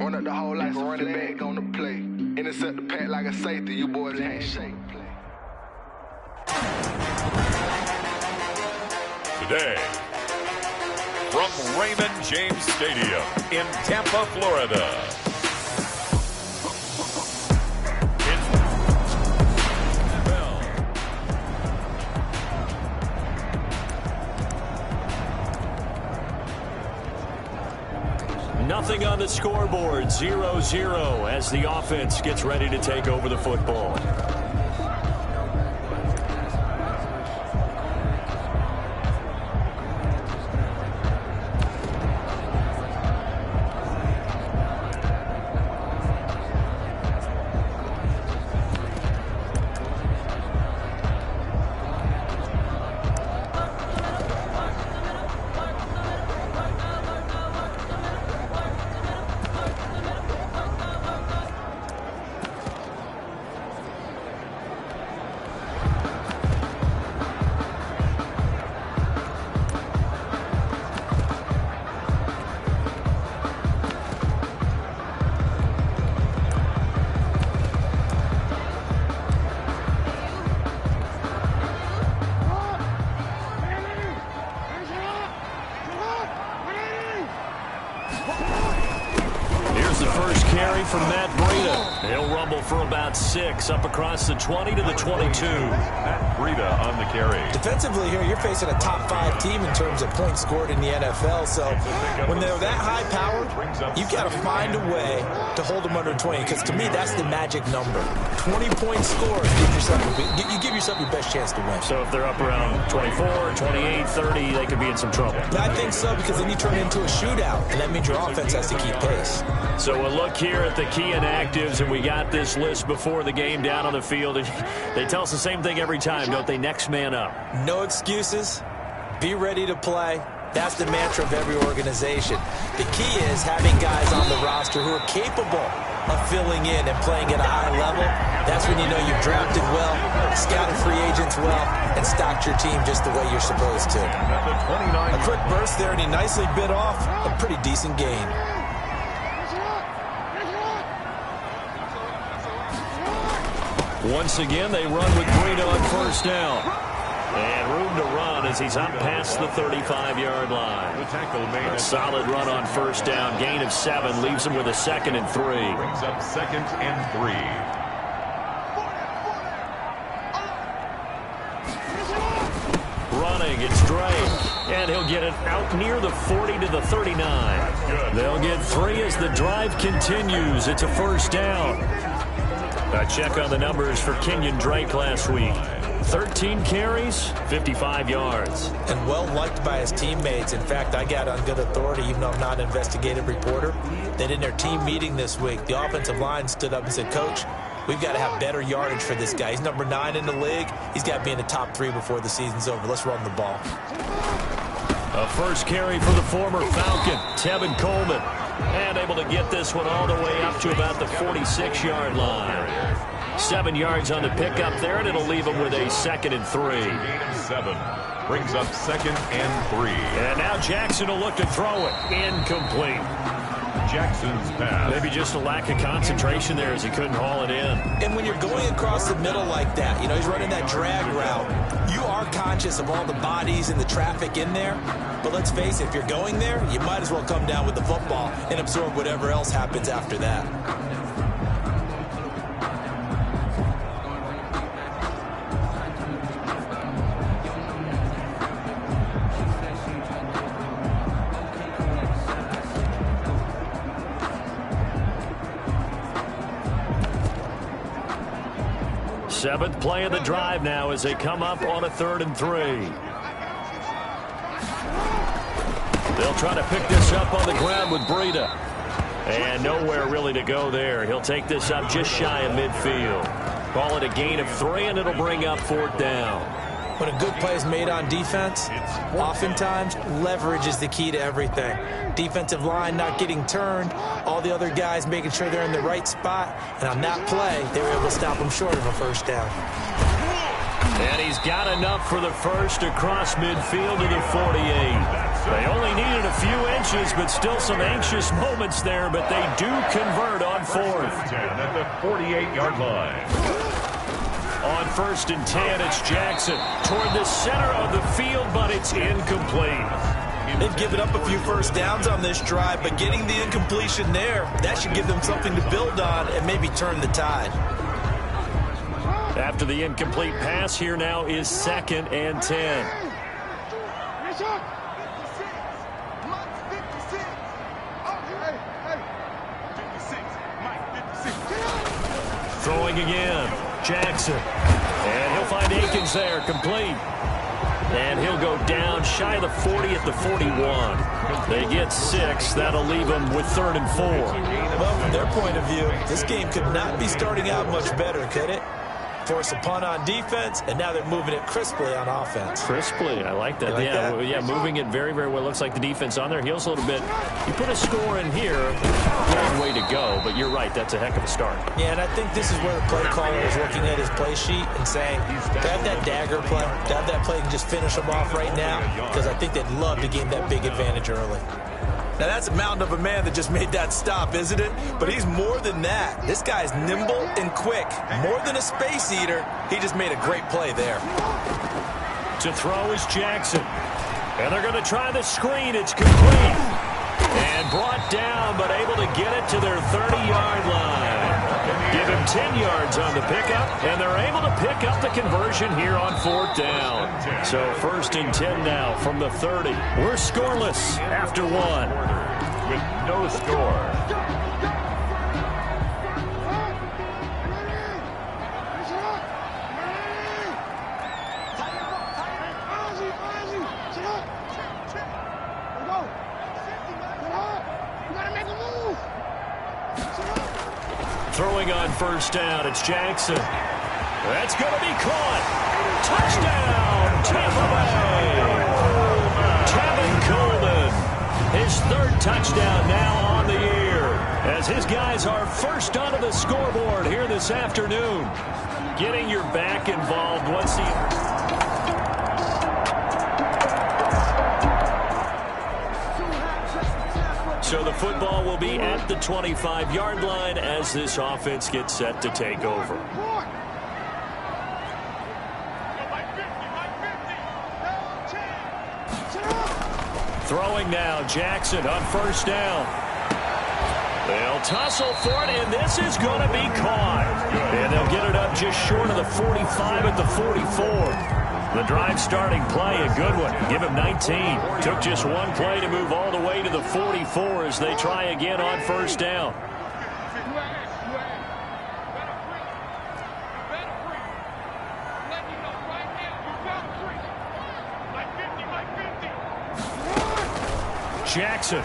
Run up the whole like a running back on the play. Intercept the pack like a safety, you boys ain't shake. Today, from Raymond James Stadium in Tampa, Florida. Nothing on the scoreboard, 0-0 as the offense gets ready to take over the football. From Matt Breida. He'll rumble for about 6 up across the 20 to the 22. Matt Breida on the carry. Defensively here, you're facing a top 5 team in terms of points scored in the NFL. So when they're that high powered, you've got to find a way to hold them under 20. Because to me, that's the magic number. 20 points scored, you give yourself your best chance to win. So if they're up around 24, 28, 30, they could be in some trouble. I think so, because then you turn it into a shootout, and that means your offense has to keep pace. So we'll look here at the key inactives, and we got this list before the game down on the field. They tell us the same thing every time, don't they? Next man up. No excuses. Be ready to play. That's the mantra of every organization. The key is having guys on the roster who are capable of filling in and playing at a high level. That's when you know you've drafted well, scouted free agents well, and stocked your team just the way you're supposed to. A quick burst there, and he nicely bit off a pretty decent gain. Once again, they run with Breida on first down. And room to run as he's up past the 35-yard line. A solid run on first down. Gain of 7 leaves him with a 2nd and 3. Brings up 2nd and 3. Running, it's Drake. And he'll get it out near the 40 to the 39. They'll get 3 as the drive continues. It's a first down. A check on the numbers for Kenyon Drake last week. 13 carries, 55 yards. And well liked by his teammates. In fact, I got on good authority, even though I'm not an investigative reporter, that in their team meeting this week, the offensive line stood up and said, Coach, we've got to have better yardage for this guy. He's number 9 in the league. He's got to be in the top 3 before the season's over. Let's run the ball. A first carry for the former Falcon, Tevin Coleman. And able to get this one all the way up to about the 46-yard line. 7 yards on the pickup there, and it'll leave him with a 2nd and 3. Gain of 7. Brings up 2nd and 3. And now Jackson will look to throw it. Incomplete. Jackson's pass. Maybe just a lack of concentration there as he couldn't haul it in. And when you're going across the middle like that, you know, he's running that drag route, you are conscious of all the bodies and the traffic in there. But let's face it, if you're going there, you might as well come down with the football and absorb whatever else happens after that. Seventh play of the drive now as they come up on a 3rd and 3. They'll try to pick this up on the ground with Breida. And nowhere really to go there. He'll take this up just shy of midfield. Call it a gain of 3, and it'll bring up 4th down. When a good play is made on defense, oftentimes leverage is the key to everything. Defensive line not getting turned, all the other guys making sure they're in the right spot, and on that play, they were able to stop them short of a first down. And he's got enough for the first across midfield to the 48. They only needed a few inches, but still some anxious moments there, but they do convert on fourth. 10 at the 48-yard line. On 1st and 10, it's Jackson toward the center of the field, but it's incomplete. They've given up a few first downs on this drive, but getting the incompletion there, that should give them something to build on and maybe turn the tide. After the incomplete pass, here now is 2nd and 10. Throwing again, Jackson. And he'll find Akins there, complete. And he'll go down shy of the 40 at the 41. They get 6. That'll leave them with 3rd and 4. Well, from their point of view, this game could not be starting out much better, could it? Force a punt on defense, and now they're moving it crisply on offense. Crisply, I like that. Yeah, moving it very, very well. Looks like the defense on their heels a little bit. You put a score in here, long way to go, but you're right, that's a heck of a start. Yeah, and I think this is where the play caller is looking at his play sheet and saying, to have that dagger play, to have that play and just finish them off right now, because I think they'd love to gain that big advantage early. Now, that's a mountain of a man that just made that stop, isn't it? But he's more than that. This guy's nimble and quick. More than a space eater, he just made a great play there. To throw is Jackson. And they're going to try the screen. It's complete. And brought down, but able to get it to their 30-yard line. Give him 10 yards on the pickup, and they're able to pick up the conversion here on 4th down. So 1st and 10 now from the 30. We're scoreless after 1. With no score. Throwing on 1st down, it's Jackson. That's going to be caught. Touchdown, Tampa Bay. Tevin Coleman, his 3rd touchdown now on the year, as his guys are first onto the scoreboard here this afternoon. Getting your back involved once the... So the football will be at the 25-yard line as this offense gets set to take over. Throwing now, Jackson on 1st down. They'll tussle for it, and this is going to be caught. And they'll get it up just short of the 45 at the 44. The drive starting play, a good one. Give him 19. Took just one play to move all the way to the 44 as they try again on 1st down. Jackson.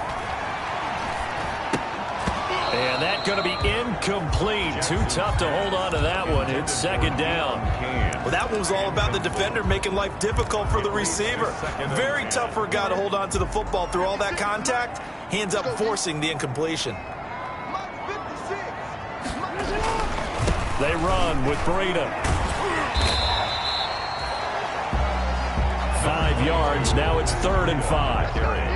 And that's going to be incomplete. Too tough to hold on to that one. It's 2nd down. Well, that one was all about the defender making life difficult for the receiver. Very tough for a guy to hold on to the football through all that contact. He ends up forcing the incompletion. They run with Breda. 5 yards. Now it's 3rd and 5.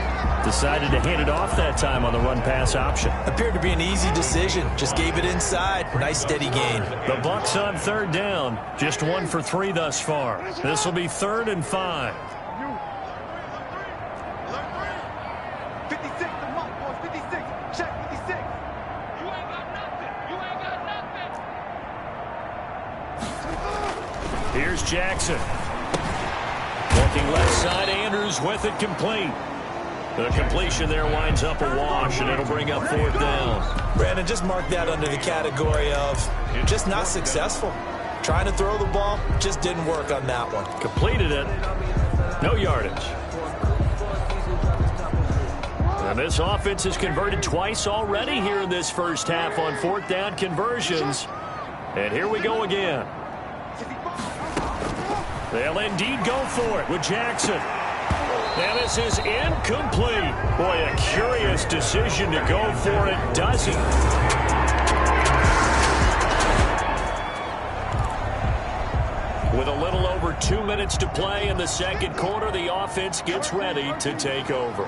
Decided to hand it off that time on the run-pass option. Appeared to be an easy decision. Just gave it inside. Nice steady gain. The Bucs on 3rd down. Just 1 for 3 thus far. This will be 3rd and 5. 56, the mark, boys, 56. Check 56. You ain't got nothing. You ain't got nothing. Here's Jackson. Looking left side, Andrews with it complete. The completion there winds up a wash, and it'll bring up 4th down. Brandon, just mark that under the category of just not successful. Trying to throw the ball, just didn't work on that one. Completed it. No yardage. And this offense has converted twice already here in this first half on 4th down conversions. And here we go again. They'll indeed go for it with Jackson. And this is incomplete. Boy, a curious decision to go for it. Doesn't. With a little over 2 minutes to play in the second quarter. The offense gets ready to take over.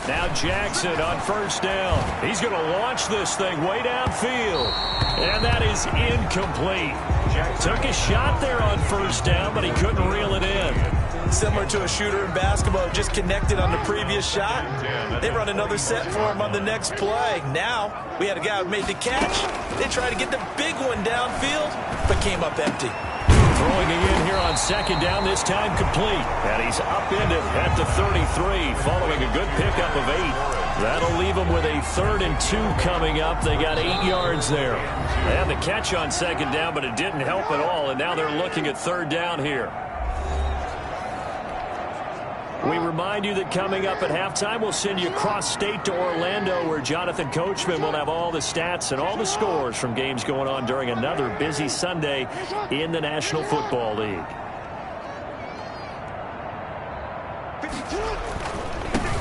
Now Jackson on first down. He's going to launch this thing way downfield. And that is incomplete. Took a shot there on first down, but he couldn't reel it in. Similar to a shooter in basketball, just connected on the previous shot. They run another set for him on the next play. Now, we had a guy who made the catch. They tried to get the big one downfield, but came up empty. Throwing it in here on second down, this time complete. And he's upended at the 33, following a good pickup of 8. That'll leave them with a 3rd and 2 coming up. They got 8 yards there. They had the catch on second down, but it didn't help at all, and now they're looking at 3rd down here. We remind you that coming up at halftime, we'll send you across state to Orlando, where Jonathan Coachman will have all the stats and all the scores from games going on during another busy Sunday in the National Football League.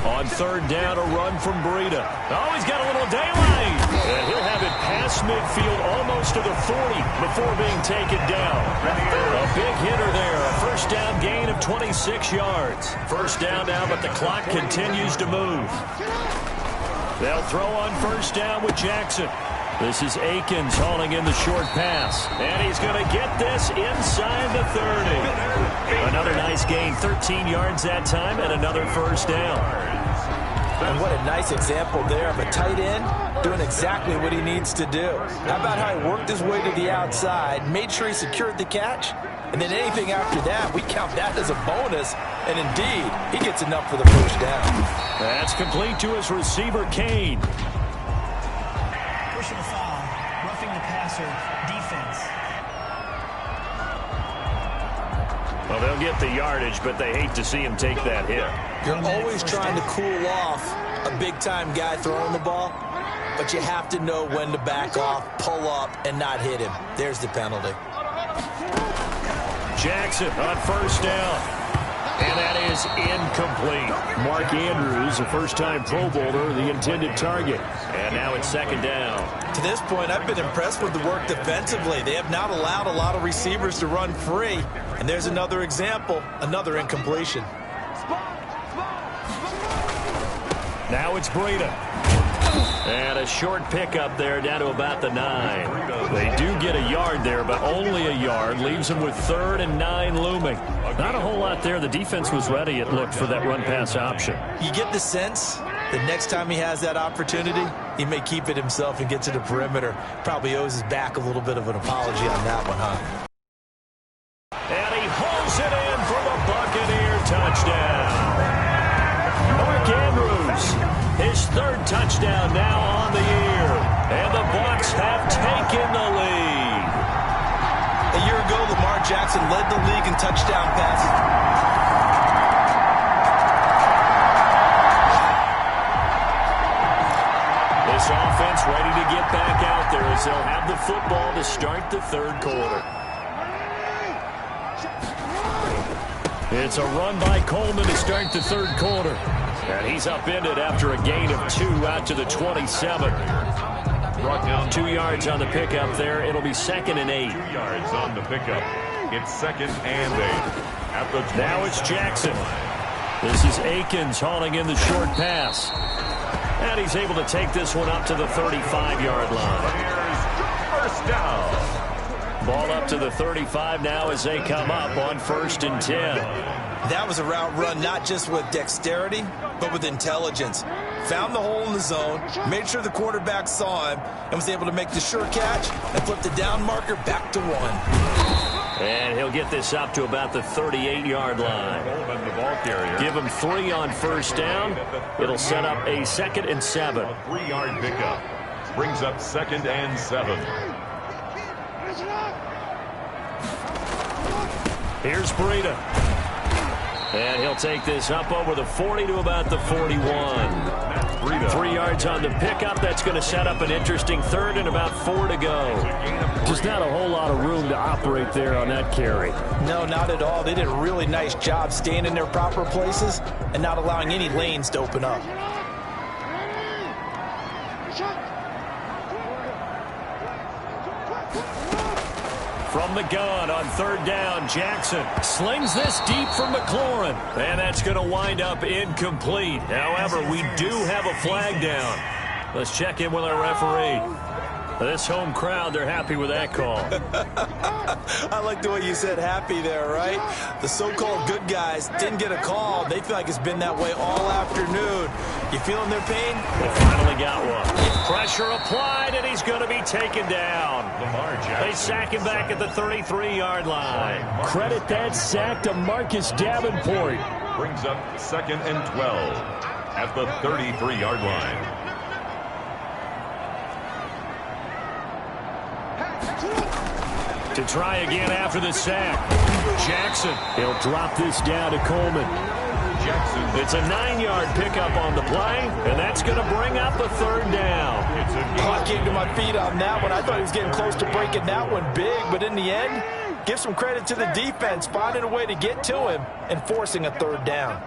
On 3rd down, a run from Breida. Oh, he's got a little daylight. And he'll have it past midfield, almost to the 40, before being taken down. A big hitter there. A first down gain of 26 yards. First down now, but the clock continues to move. They'll throw on first down with Jackson. This is Akins hauling in the short pass. And he's going to get this inside the 30. Another nice gain, 13 yards that time, and another first down. And what a nice example there of a tight end doing exactly what he needs to do. How about how he worked his way to the outside, made sure he secured the catch, and then anything after that, we count that as a bonus. And indeed, he gets enough for the first down. That's complete to his receiver, Kane. Personal foul, roughing the passer, defense. Well, they'll get the yardage, but they hate to see him take that hit. You're always trying to cool off a big-time guy throwing the ball, but you have to know when to back off, pull up, and not hit him. There's the penalty. Jackson on first down. And that is incomplete. Mark Andrews, a first-time Pro Bowler, the intended target. And now it's 2nd down. To this point, I've been impressed with the work defensively. They have not allowed a lot of receivers to run free. And there's another example, another incompletion. Now it's Breida. And a short pickup there down to about the 9. They do get a yard there, but only a yard. Leaves them with 3rd and 9 looming. Not a whole lot there. The defense was ready, it looked, for that run-pass option. You get the sense that next time he has that opportunity, he may keep it himself and get to the perimeter. Probably owes his back a little bit of an apology on that one, huh? And he hauls it in for the Buccaneer touchdown. Mark Andrews, his 3rd touchdown now on the year. And the Bucs have taken the lead. A year ago, Lamar Jackson led the league in touchdown passes. This offense ready to get back out there as they'll have the football to start the 3rd quarter. It's a run by Coleman to start the 3rd quarter. And he's upended after a gain of 2 out to the 27. Brought down 2 yards on the pickup there. It'll be 2nd and 8. 2 yards on the pickup. It's 2nd and 8. At the now it's Jackson. This is Akins hauling in the short pass. And he's able to take this one up to the 35-yard line. First down. Ball up to the 35 now as they come up on 1st and 10. That was a route run not just with dexterity, but with intelligence. Found the hole in the zone, made sure the quarterback saw him, and was able to make the sure catch and flip the down marker back to 1. And he'll get this up to about the 38-yard line. Give him 3 on first down. It'll set up a 2nd and 7. A 3-yard pickup. Brings up 2nd and 7. Here's Breida. And he'll take this up over the 40 to about the 41. 3 yards on the pickup. That's going to set up an interesting 3rd and about 4 to go. Just not a whole lot of room to operate there on that carry. No, not at all. They did a really nice job staying in their proper places and not allowing any lanes to open up. From the gun on third down, Jackson slings this deep from McLaurin. And that's going to wind up incomplete. However, we do have a flag down. Let's check in with our referee. This home crowd, they're happy with that call. I like the way you said happy there, right? The so-called good guys didn't get a call. They feel like it's been that way all afternoon. You feeling their pain? They finally got one. Pressure applied, and he's going to be taken down. They sack him back at the 33-yard line. Credit that sack to Marcus Davenport. Brings up 2nd and 12 at the 33-yard line. To try again after the sack. Jackson. He'll drop this down to Coleman. Jackson. It's a 9-yard pickup on the play, and that's going to bring up a third down. I came to my feet on that one. I thought he was getting close to breaking that one big, but in the end, give some credit to the defense, finding a way to get to him and forcing a third down.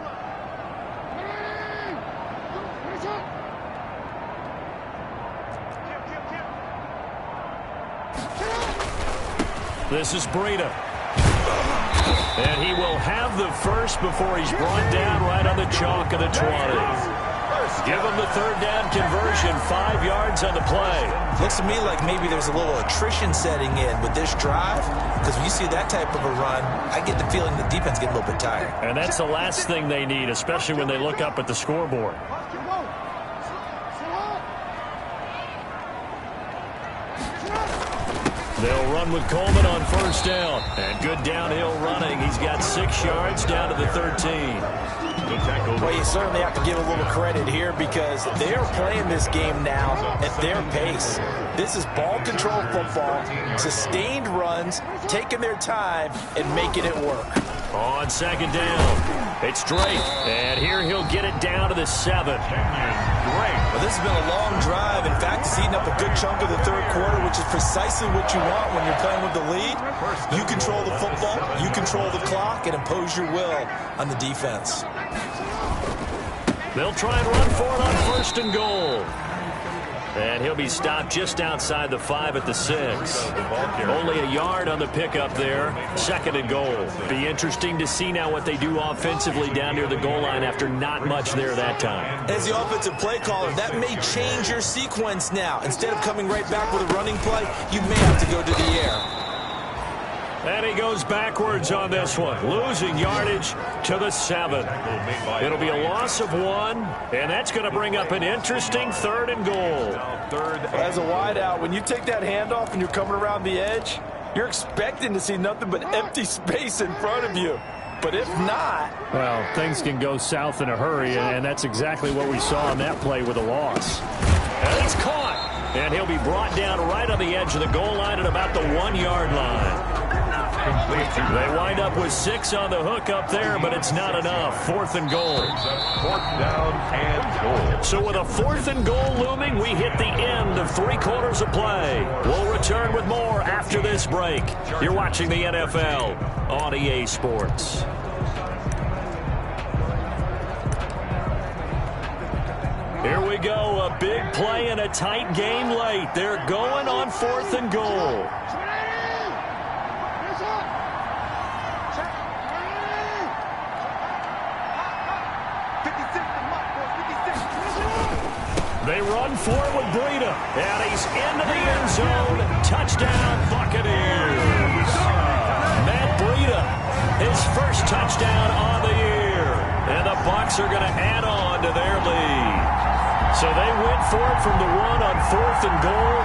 This is Breida. And he will have the first before he's brought down right on the chalk of the 20. Give him the third down conversion, 5 yards on the play. Looks to me like maybe there's a little attrition setting in with this drive, because when you see that type of a run, I get the feeling the defense get a little bit tired. And that's the last thing they need, especially when they look up at the scoreboard. They'll run with Coleman on first down. And good downhill running. He's got 6 yards down to the 13. Well, you certainly have to give a little credit here because they're playing this game now at their pace. This is ball control football, sustained runs, taking their time, and making it work. On second down, it's Drake. And here he'll get it down to the 7. Well, this has been a long drive. In fact, it's eaten up a good chunk of the third quarter, which is precisely what you want when you're playing with the lead. You control the football, you control the clock, and impose your will on the defense. They'll try and run for it on first and goal. And he'll be stopped just outside the 5 at the 6. Only a yard on the pickup there. 2nd and goal. Be interesting to see now what they do offensively down near the goal line after not much there that time. As the offensive play caller, that may change your sequence now. Instead of coming right back with a running play, you may have to go to the air. And he goes backwards on this one, losing yardage to the 7. It'll be a loss of 1, and that's going to bring up an interesting 3rd and goal. As a wideout, when you take that handoff and you're coming around the edge, you're expecting to see nothing but empty space in front of you. But if not... Well, things can go south in a hurry, and that's exactly what we saw on that play with a loss. And he's caught, and he'll be brought down right on the edge of the goal line at about the 1-yard line. They wind up with 6 on the hook up there, but it's not enough. 4th and goal. 4th down and goal. So with a 4th and goal looming, we hit the end of 3 quarters of play. We'll return with more after this break. You're watching the NFL on EA Sports. Here we go, a big play and a tight game late. They're going on 4th and goal. They run for it with Breida, and he's into the end zone. Touchdown, Buccaneers. Matt Breida, his first touchdown on the year. And the Bucs are going to add on to their lead. So they went for it from the 1 on 4th and goal.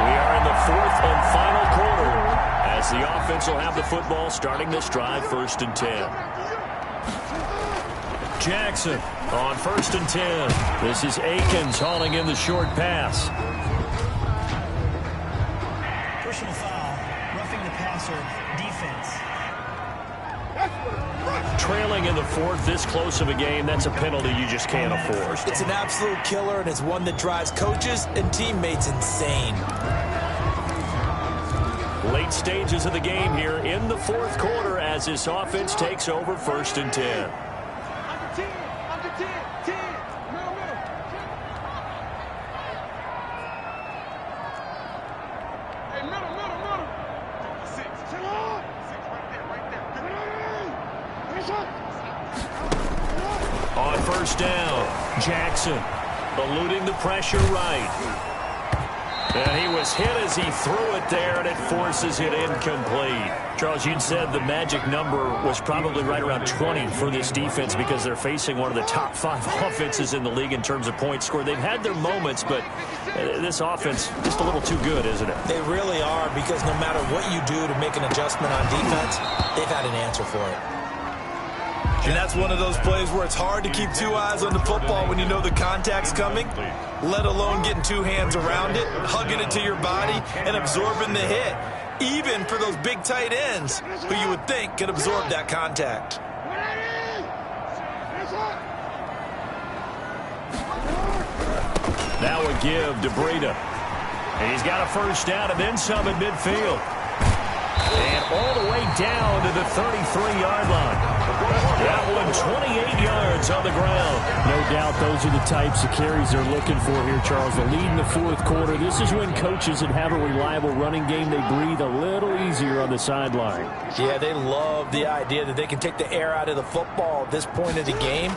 We are in the 4th and final quarter. As the offense will have the football starting this drive, 1st and 10. Jackson on 1st and 10. This is Akins hauling in the short pass. Personal foul, roughing the passer, defense. Trailing in the 4th, this close of a game, that's a penalty you just can't afford. It's an absolute killer, and it's one that drives coaches and teammates insane. Late stages of the game here in the 4th quarter as this offense takes over 1st and 10. On first down, Jackson eluding the pressure right. And he was hit as he threw it there, and it forces it incomplete. Charles, you'd said the magic number was probably right around 20 for this defense because they're facing one of the top 5 offenses in the league in terms of points scored. They've had their moments, but this offense just a little too good, isn't it? They really are, because no matter what you do to make an adjustment on defense, they've had an answer for it. And that's one of those plays where it's hard to keep 2 eyes on the football when you know the contact's coming, let alone getting 2 hands around it, hugging it to your body, and absorbing the hit, even for those big tight ends who you would think could absorb that contact. That would give to Breida. And he's got a first down and then some at midfield. And all the way down to the 33-yard line. That one 28 yards on the ground. No doubt those are the types of carries they're looking for here, Charles. The lead in the fourth quarter. This is when coaches that have a reliable running game, they breathe a little easier on the sideline. Yeah, they love the idea that they can take the air out of the football at this point of the game.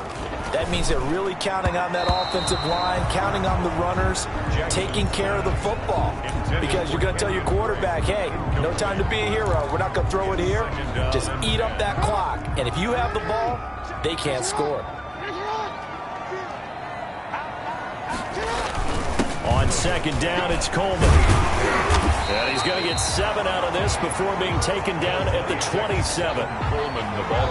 That means they're really counting on that offensive line, counting on the runners, taking care of the football. Because you're going to tell your quarterback, hey, no time to be a hero. We're not going to throw it here. Just eat up that clock. And if you have the ball, they can't score. On second down, it's Coleman. And he's going to get 7 out of this before being taken down at the 27.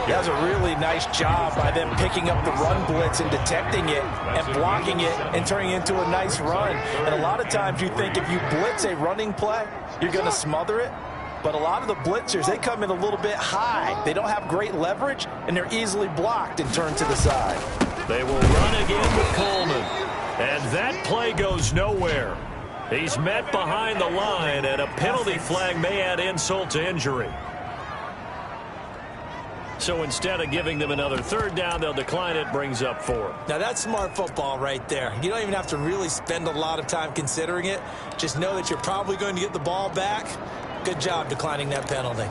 That's a really nice job by them picking up the run blitz and detecting it and blocking it and turning it into a nice run. And a lot of times you think if you blitz a running play, you're going to smother it. But a lot of the blitzers, they come in a little bit high. They don't have great leverage, and they're easily blocked and turned to the side. They will run again with Coleman. And that play goes nowhere. He's met behind the line, and a penalty flag may add insult to injury. So instead of giving them another third down, they'll decline it, brings up 4. Now that's smart football right there. You don't even have to really spend a lot of time considering it. Just know that you're probably going to get the ball back. Good job declining that penalty.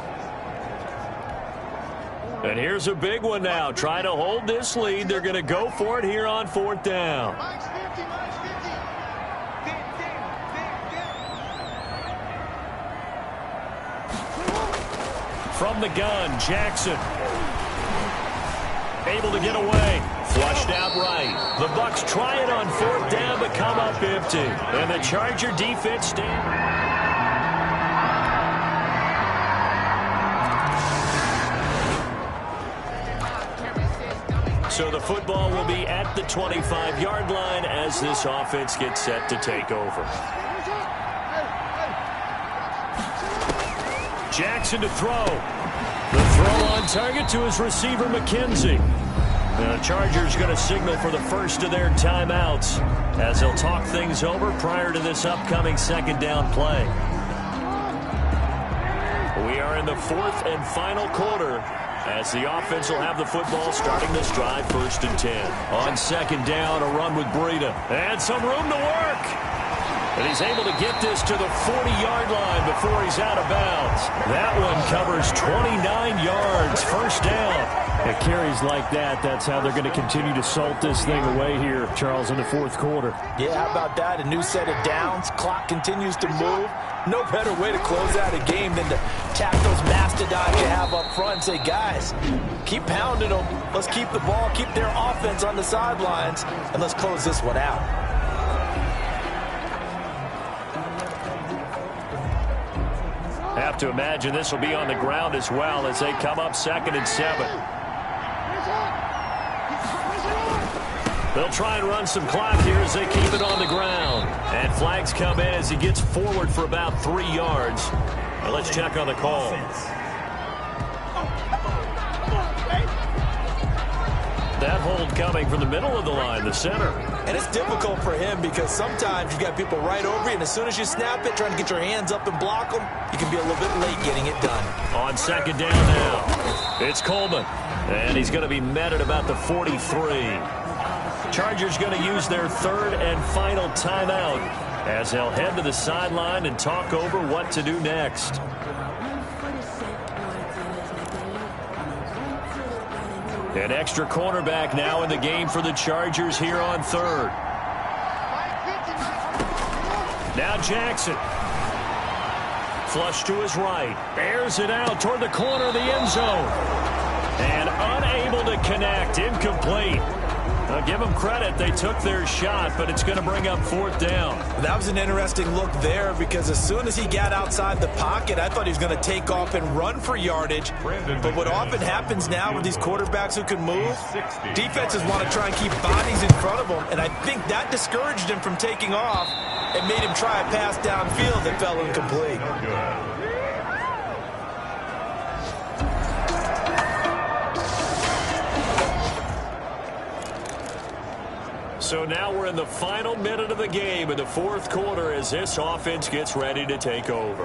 And here's a big one now. Trying to hold this lead. They're going to go for it here on 4th down. From the gun, Jackson. Able to get away. Flushed out right. The Bucs try it on 4th down, but come up empty. And the Charger defense stands. So the football will be at the 25-yard line as this offense gets set to take over. Jackson to throw. The throw on target to his receiver, McKenzie. The Chargers going to signal for the first of their timeouts as they'll talk things over prior to this upcoming second down play. We are in the 4th and final quarter as the offense will have the football starting this drive 1st and 10. On second down, a run with Breida. And some room to work. And he's able to get this to the 40-yard line before he's out of bounds. That one covers 29 yards, 1st down. It carries like that. That's how they're going to continue to salt this thing away here, Charles, in the 4th quarter. Yeah, how about that? A new set of downs. Clock continues to move. No better way to close out a game than to tap those mastodons you have up front and say, guys, keep pounding them. Let's keep the ball, keep their offense on the sidelines, and let's close this one out. Have to imagine this will be on the ground as well as they come up 2nd and 7. They'll try and run some clock here as they keep it on the ground. And flags come in as he gets forward for about 3 yards. Now let's check on the call. That hold coming from the middle of the line, the center. And it's difficult for him because sometimes you got people right over you, and as soon as you snap it, trying to get your hands up and block them, you can be a little bit late getting it done. On second down now, it's Coleman. And he's going to be met at about the 43. Chargers going to use their 3rd and final timeout as they'll head to the sideline and talk over what to do next. An extra cornerback now in the game for the Chargers here on third. Now Jackson. Flush to his right. Airs it out toward the corner of the end zone. And unable to connect. Incomplete. Now give them credit. They took their shot, but it's going to bring up fourth down. That was an interesting look there because as soon as he got outside the pocket, I thought he was going to take off and run for yardage. But what often happens now with these quarterbacks who can move, defenses want to try and keep bodies in front of them, and I think that discouraged him from taking off and made him try a pass downfield that fell incomplete. So now we're in the final minute of the game in the fourth quarter as this offense gets ready to take over.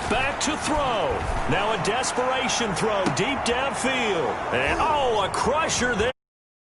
Back to throw. Now a desperation throw deep downfield. And, oh, a crusher there.